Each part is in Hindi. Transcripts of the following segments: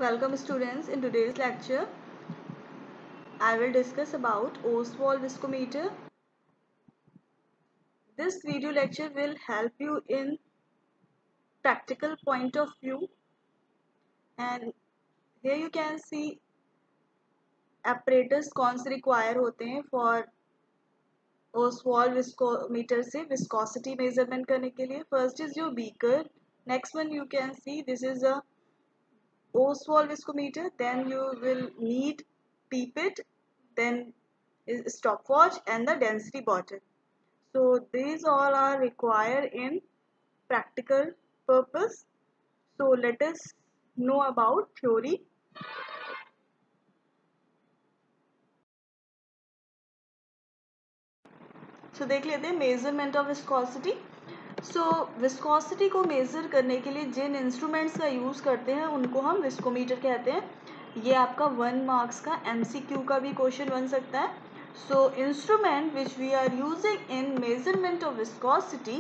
Welcome students. In today's lecture, I will discuss about Ostwald viscometer. This video lecture will help you in practical point of view, and here you can see apparatus कौन से require होते हैं for Ostwald viscometer से viscosity measurement करने के लिए. First is your beaker. Next one you can see this is a Ostwald viscometer. Then you will need pipette. Then is stopwatch and the density bottle. So these all are required in practical purpose. So let us know about theory. So देख लेते हैं measurement of viscosity. So viscosity को मेज़र करने के लिए जिन इंस्ट्रूमेंट्स का यूज़ करते हैं उनको हम विस्कोमीटर कहते हैं. ये आपका 1 मार्क्स का MCQ का भी क्वेश्चन बन सकता है. So instrument which we are using in measurement of viscosity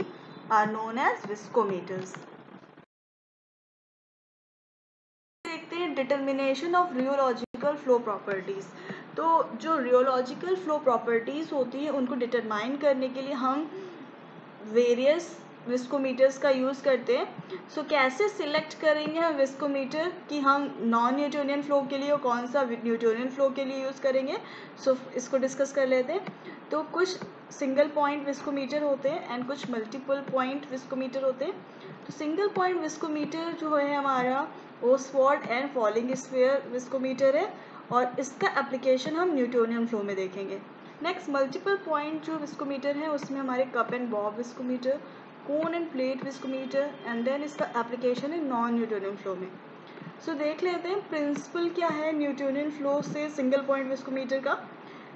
are known as viscometers. देखते हैं determination of rheological flow properties. तो जो रियोलॉजिकल फ्लो प्रॉपर्टीज होती है उनको डिटरमाइन करने के लिए हम वेरियस विस्कोमीटर्स का यूज़ करते हैं. सो कैसे सिलेक्ट करेंगे हम विस्कोमीटर कि हम नॉन न्यूटोनियन फ्लो के लिए और कौन सा न्यूटोनियन फ्लो के लिए यूज़ करेंगे. सो इसको डिस्कस कर लेते हैं. तो कुछ सिंगल पॉइंट विस्कोमीटर होते हैं एंड कुछ मल्टीपल पॉइंट विस्कोमीटर होते हैं. तो सिंगल पॉइंट विस्कोमीटर जो है हमारा Ostwald and falling sphere viscometer है और इसका एप्लीकेशन हम न्यूटोनियन फ्लो में देखेंगे. नेक्स्ट मल्टीपल पॉइंट जो विस्कोमीटर है उसमें हमारे cup and bob viscometer, cone and plate viscometer and then इसका एप्लीकेशन है नॉन न्यूटोनियन फ्लो में. सो देख लेते हैं प्रिंसिपल क्या है न्यूटोनियन फ्लो से सिंगल पॉइंट विस्कोमीटर का.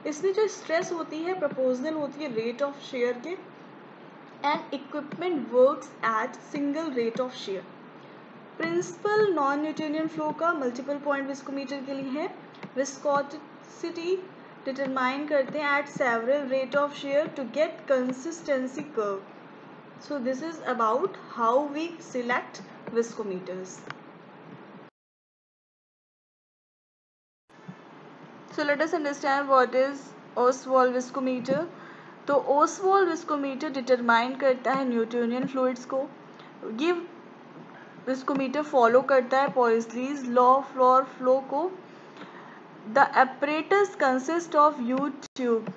इसमें जो स्ट्रेस होती है प्रोपोर्शनल होती है रेट ऑफ शेयर के and equipment works at single rate of shear. Principle non Newtonian flow का मल्टीपल पॉइंट विस्कोमीटर के लिए है. विस्कोसिटी डिटरमाइन करते हैं at several rate of shear to get consistency curve. So this is about how we select viscometers. So let us understand what is Ostwald viscometer. तो Ostwald viscometer डिटरमाइन करता है न्यूटोनियन फ्लूइड्स को. ये विस्कोमीटर फॉलो करता है पॉइसलीज लॉ फॉर फ्लो को. The apparatus consists of U-tube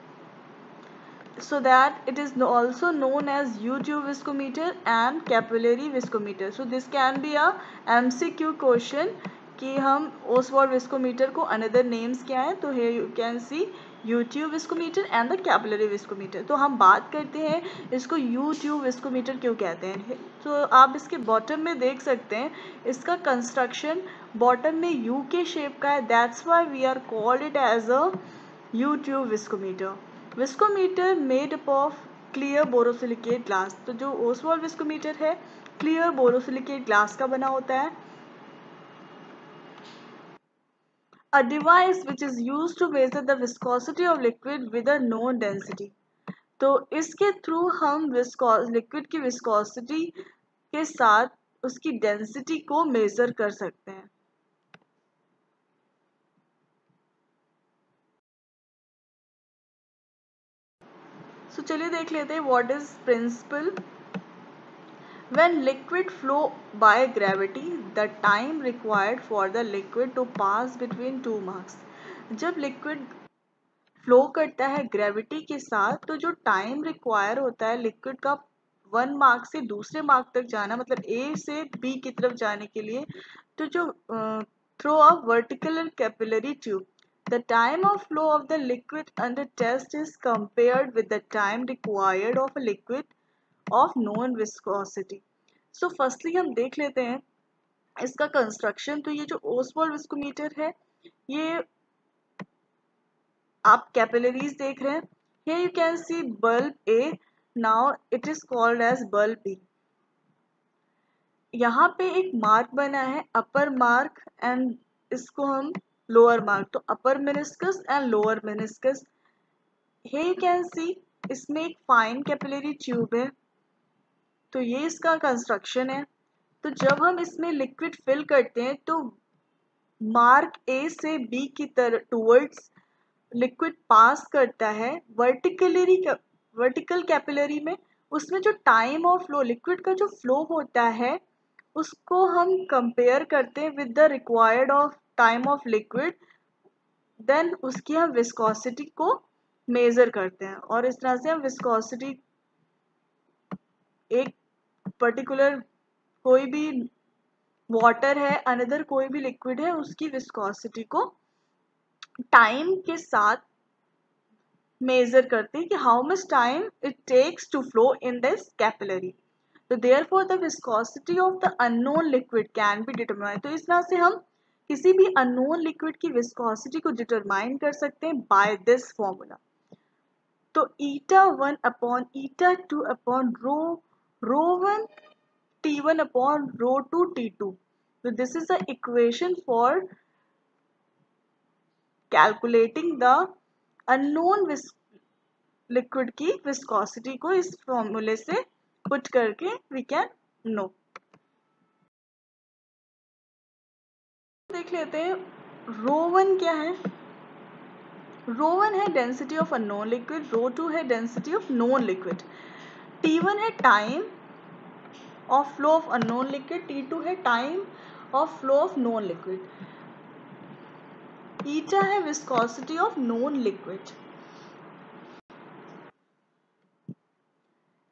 so that it is also known as U-tube viscometer and capillary viscometer. So this can be a MCQ question कि हम ओस्वाल्ड विस्कोमीटर को अनदर नेम्स क्या है. तो here you can see U-tube viscometer and the capillary viscometer. तो हम बात करते हैं इसको U-tube viscometer क्यों कहते हैं. तो आप इसके बॉटम में देख सकते हैं इसका कंस्ट्रक्शन बॉटम में U के शेप का है. That's why we are called it as a U-tube viscometer. Viscometer made up of clear borosilicate glass. तो जो ओस्वाल्ड विस्कोमीटर है क्लियर बोरोसिलिकेट ग्लास का बना होता है. A device which is used to measure the viscosity of liquid with a known density. तो इसके थ्रू हम लिक्विड की विस्कोसिटी के साथ उसकी डेंसिटी को मेजर कर सकते हैं. सो चलिए देख लेते हैं what is principle. When liquid flow by gravity, the time required for the liquid to pass between two marks. जब लिक्विड फ्लो करता है ग्रेविटी के साथ तो जो टाइम रिक्वायर होता है लिक्विड का 1 मार्क से दूसरे मार्क तक जाना मतलब A से B की तरफ जाने के लिए, तो जो through a vertical capillary tube the time of flow of the liquid under test is compared with the time required of a liquid of known viscosity. So firstly हम देख लेते हैं इसका कंस्ट्रक्शन. तो ये जो ओस्वाल्ड विस्कोमीटर है ये आप कैपिलरीज देख रहे हैं. Here you can see bulb A. Now it is called as bulb B. यहाँ पे एक मार्क बना है अपर मार्क एंड इसको हम लोअर मार्क. तो upper meniscus and lower meniscus. Here you can see इसमें एक फाइन कैपिलरी ट्यूब है. तो ये इसका कंस्ट्रक्शन है. तो जब हम इसमें लिक्विड फिल करते हैं तो मार्क ए से बी की तरफ टूवर्ड्स लिक्विड पास करता है वर्टिकल कैपिलरी में, उसमें जो टाइम ऑफ फ्लो, लिक्विड का जो फ्लो होता है उसको हम कंपेयर करते हैं with the required of time of liquid, then उसकी हम विस्कोसिटी को मेजर करते हैं और इस तरह से हम विस्कोसिटी एक पर्टिकुलर कोई भी वाटर है, अनदर कोई भी लिक्विड है, उसकी विस्कोसिटी को टाइम के साथ मेजर करते हैं कि how much time it takes to flow in this capillary. तो therefore the viscosity of the unknown liquid can be determined. तो इस तरह से हम किसी भी अननोन लिक्विड की विस्कोसिटी को डिटरमाइन कर सकते हैं बाय दिस फॉर्मूला। तो eta1 upon eta2 upon rho t1 upon rho t2। तो this is the equation for calculating the unknown liquid की विस्कोसिटी को इस फॉर्मूले से पुट करके वी कैन नो। देख लेते हैं रो1 क्या है। रो1 है डेंसिटी ऑफ अननोन लिक्विड, रो2 है density of known liquid, t1 है time of flow of unknown liquid, t2 है time of flow of known liquid, eta है viscosity of known liquid.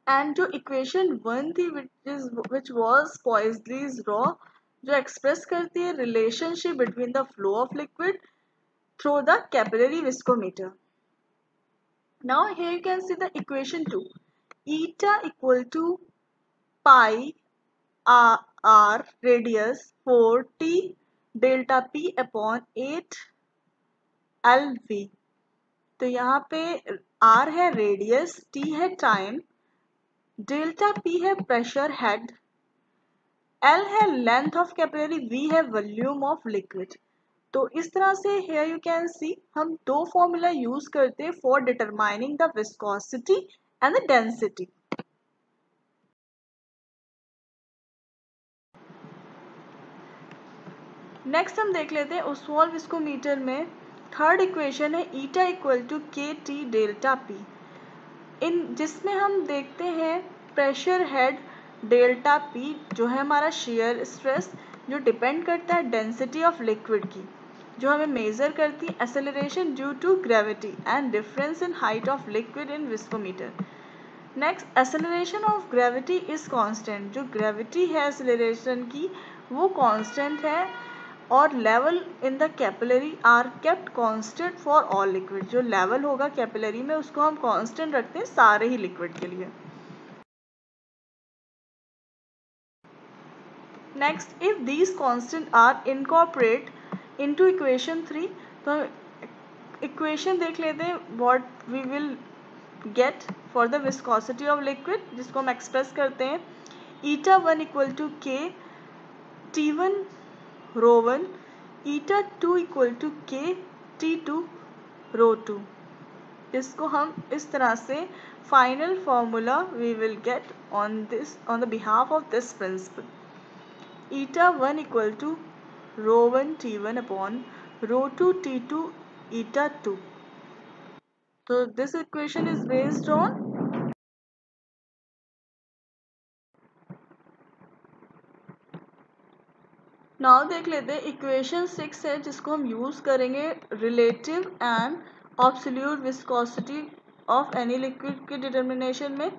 And जो इक्वेशन 1 थी विच वॉज पॉइजलीज लॉ, जो एक्सप्रेस करती है relationship between the flow of liquid through the capillary viscometer. Now here you can see the equation 2, eta equal to pi r radius 4t delta p upon 8 lv। तो यहाँ पे r है रेडियस, t है टाइम, डेल्टा p है प्रेशर हेड, l है लेंथ ऑफ कैपिलरी, v है वॉल्यूम ऑफ लिक्विड। तो इस तरह से हियर यू कैन सी हम दो फॉर्मूला यूज करते हैं for determining the viscosity and the density. Next हम देख लेते हैं ओस्वाल्ड विस्कोमीटर में थर्ड इक्वेशन है eta इक्वल टू के टी डेल्टा पी, इन जिसमें हम देखते हैं प्रेशर हेड डेल्टा पी जो है हमारा शेयर स्ट्रेस, जो डिपेंड करता है डेंसिटी ऑफ लिक्विड की, जो हमें मेजर करती है acceleration due to gravity and difference in height of liquid in viscometer. Next acceleration of gravity is constant, जो ग्रेविटी है एक्सेलरेशन की वो कांस्टेंट है, और level in the capillary are kept constant for all liquid, जो लेवल होगा कैपिलरी में उसको हम कांस्टेंट रखते हैं सारे ही लिक्विड के लिए। Next if these constant are incorporate into equation 3, तो हम इक्वेशन देख लेते हैं what we will get for the viscosity of liquid, जिसको हम एक्सप्रेस करते हैं eta1 इक्वल टू के t1 रो1, eta2 इक्वल टू के t2 रो2। इसको हम इस तरह से final formula we will get on the behalf of this principle, eta1 equal to rho t1 upon rho t2 eta2। तो this equation is based on now देख लेते हैं इक्वेशन 6 है, जिसको हम यूज करेंगे relative and absolute viscosity of any liquid के डिटर्मिनेशन में।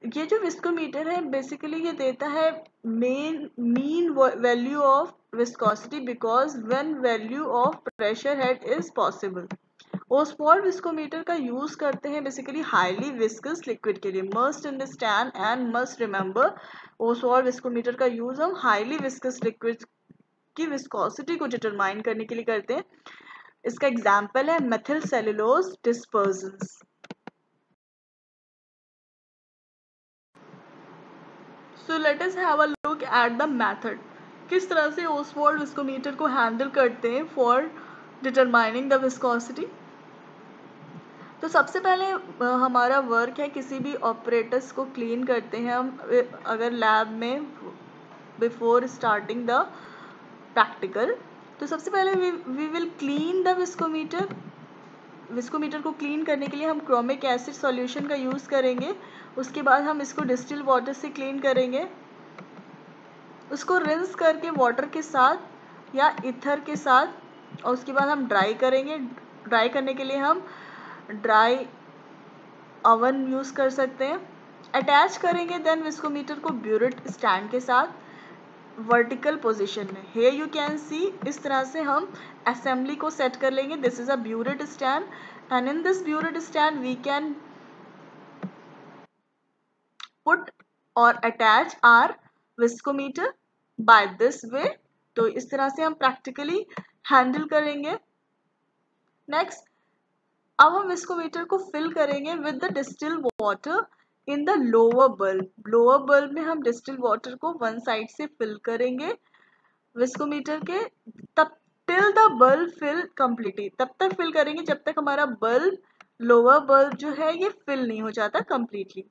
ये जो विस्कोमीटर है बेसिकली ये देता है mean value of viscosity because when value of pressure head is possible. Oswald viscometer का यूज करते हैं बेसिकली हाईली विस्कस लिक्विड के लिए। Must understand and must remember, Oswald viscometer का यूज हम हाईली विस्कस लिक्विड की विस्कोसिटी को डिटरमाइन करने के लिए करते हैं। इसका एग्जांपल है methyl cellulose dispersions. So let us have a look at the method, किस तरह से ओस्वाल्ड विस्कोमीटर को हैंडल करते हैं फॉर डिटरमाइनिंग द विस्कोसिटी। तो सबसे पहले हमारा वर्क है किसी भी ऑपरेटर्स को क्लीन करते हैं हम अगर लैब में बिफोर स्टार्टिंग द प्रैक्टिकल। तो सबसे पहले we will clean the viscometer. Viscometer को क्लीन करने के लिए हम क्रोमिक एसिड सॉल्यूशन का यूज़ करेंगे। उसके बाद हम इसको डिस्टिल वाटर से क्लीन करेंगे। उसको रिंस करके वाटर के साथ या ईथर के साथ, और उसके बाद हम ड्राई करेंगे। ड्राई करने के लिए हम ड्राई ओवन यूज़ कर सकते हैं। अटैच करेंगे देन विस्कोमीटर को ब्यूरेट स्टैंड के साथ वर्टिकल पोजीशन में। हेयर यू कैन सी, इस तरह से हम असेंबली को सेट कर लेंगे। This is a burette stand and in this burette stand we can put और attach our viscometer by this way. तो इस तरह से हम प्रैक्टिकली हैंडल करेंगे। नेक्स्ट, अब हम विस्कोमीटर को फिल करेंगे with the distil water in the lower bulb. Lower bulb में हम डिस्टिल वाटर को वन साइड से फिल करेंगे विस्कोमीटर के, तब till the bulb fill completely, तब तक फिल करेंगे जब तक हमारा बल्ब, लोअर बल्ब जो है ये फिल नहीं हो जाता कंप्लीटली।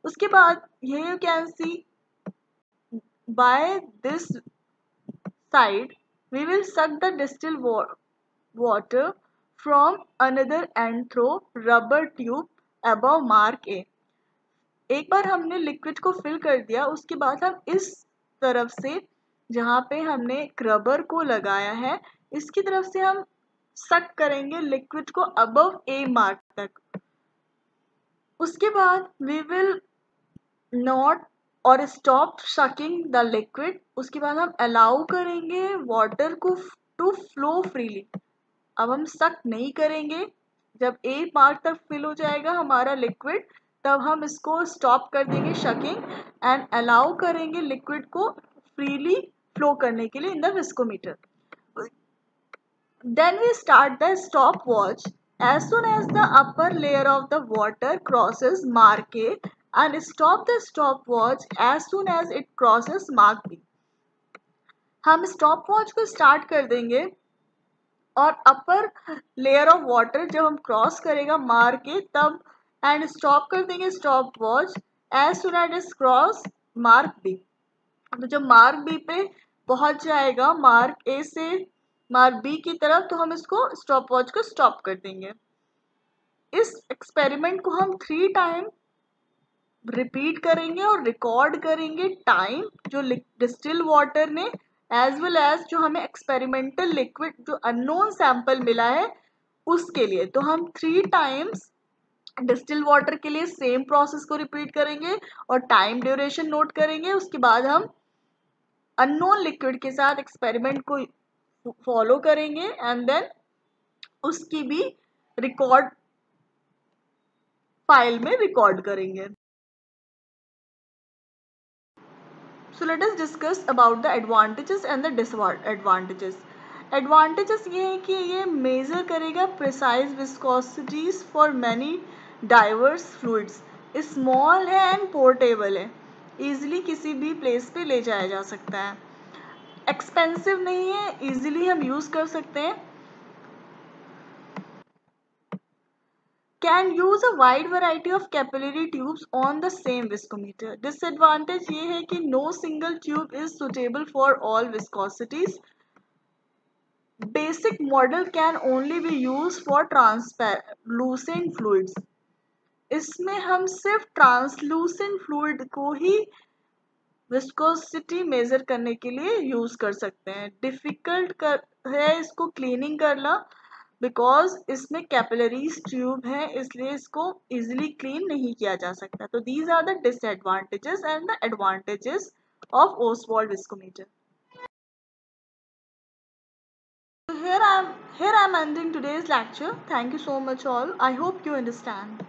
उसके बाद ये you can see by this side we will suck the distil water from another end through rubber tube above mark A। एक बार हमने लिक्विड को फिल कर दिया, उसके बाद हम इस तरफ से जहाँ पे हमने रबर को लगाया है इसकी तरफ से हम सक करेंगे लिक्विड को अबव ए मार्क तक। उसके बाद वी विल नॉट और स्टॉप सकिंग द लिक्विड। उसके बाद हम अलाउ करेंगे वाटर को टू फ्लो फ्रीली। अब हम सक नहीं करेंगे, जब ए मार्क तक फिल हो जाएगा हमारा लिक्विड तब हम इसको स्टॉप कर देंगे शकिंग एंड अलाउ करेंगे लिक्विड को फ्रीली फ्लो करने के लिए in the viscometer. Then we start the stop watch as soon as the upper layer of the water crosses mark A and stop the stopwatch as soon as it crosses mark B। हम स्टॉप वॉच को स्टार्ट कर देंगे और अपर लेयर ऑफ वाटर जब हम क्रॉस करेगा मार्क के तब, एंड स्टॉप कर देंगे stop watch as soon as it cross mark B. तो जब मार्क बी पे पहुंच जाएगा मार्क ए से मार्क बी की तरफ तो हम इसको स्टॉप वॉच को स्टॉप कर देंगे। इस एक्सपेरिमेंट को हम 3 टाइम रिपीट करेंगे और रिकॉर्ड करेंगे टाइम जो डिस्टिल वाटर ने एज वेल एज जो हमें एक्सपेरिमेंटल लिक्विड जो अननोन सैंपल मिला है उसके लिए। तो हम 3 टाइम्स डिस्टिल वाटर के लिए सेम प्रोसेस को रिपीट करेंगे और टाइम ड्यूरेशन नोट करेंगे। उसके बाद हम अननोन लिक्विड के साथ एक्सपेरिमेंट को फॉलो करेंगे एंड देन उसकी भी रिकॉर्ड फाइल में रिकॉर्ड करेंगे। So let us discuss about the advantages and the disadvantages. Advantages ये है कि ये measure करेगा precise viscosities for many diverse fluids, small है and portable है, easily किसी भी place पे ले जाया जा सकता है, expensive नहीं है, easily हम use कर सकते हैं, can use a wide variety of capillary tubes on the same viscometer. Disadvantage ये है कि no single tube is suitable for all viscosities. Basic model can only be used for translucent fluids. इसमें हम सिर्फ ट्रांसलूसेंट फ्लूइड को ही विस्कोसिटी मेजर करने के लिए यूज कर सकते हैं। डिफिकल्ट है इसको क्लीनिंग करना बिकॉज इसमें कैपिलरीज ट्यूब है, इसलिए इसको इजीली क्लीन नहीं किया जा सकता। तो these are the disadvantages and the advantages of Ostwald viscometer. Here I am ending today's lecture. Thank you so much all. I hope you understand.